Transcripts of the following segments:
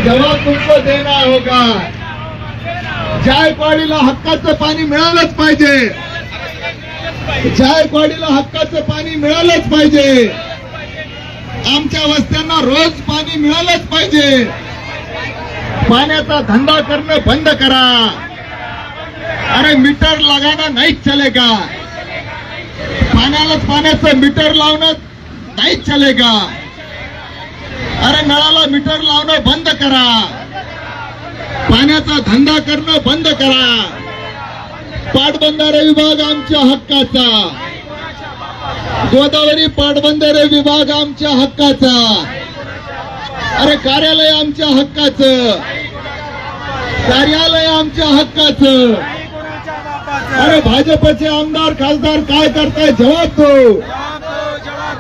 जवाब तुमको देना होगा। जायकवाडीला हक्काचं पाणी मिळालंच पाहिजे, जायकवाडीला हक्काचं पाणी मिळालंच पाहिजे, आमच्या वस्त्यांना रोज पाणी मिळालंच पाहिजे। पाण्याचा धंदा करणं बंद करा। अरे मीटर लगाना नहीं चलेगा, पाण्याचं मीटर लावणं नाही चलेगा। अरे नळाला मीटर लावणं बंद करा, पाण्याचा धंदा करणं बंद करा। पाटबंधारे विभाग आमच्या हक्काचा, गोदावरी पाटबंधारे विभाग आमच्या हक्काचा, अरे कार्यालय आमच्या हक्काचं, कार्यालय आमच्या हक्काचं। अरे भाजपचे आमदार खासदार काय करताय जवाब दो,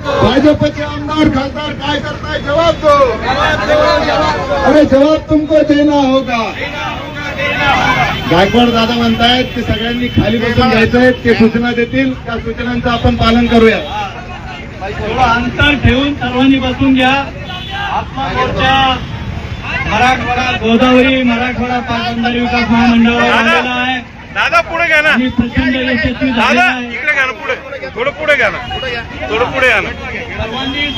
भाजपचे आमदार खासदार काय करताय जवाब दो। अरे जवाब तुमको देना होगा। गायकवाड दादा म्हणतायत की सगळ्यांनी खाली बसून घ्यायचंय, ते सूचना देतील, त्या सूचनांचं आपण पालन करूया। अंतर ठेवून सर्वांनी बसून घ्या। आत्मा मोर्चा मराठवाडा गोदावरी मराठवाडा पाटबंधारे विकास महामंडळावर आलेला आहे। दादा पुढे घ्या ना, आणि प्रचंड यशस्वी झालेला दादा आहे। इकडे घ्या ना, पुढे थोडं पुढे घ्या ना, थोडं पुढे या ना। सर्वांनी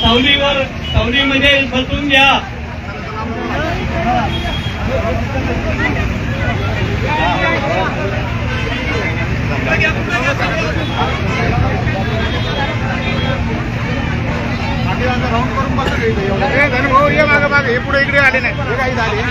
सावलीमध्ये बसून घ्या। भाऊ ये मागे मागे, हे पुढे इकडे आले नाही, हे काही झाले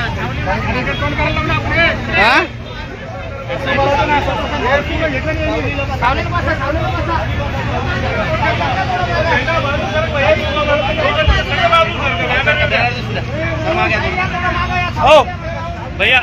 हो भैया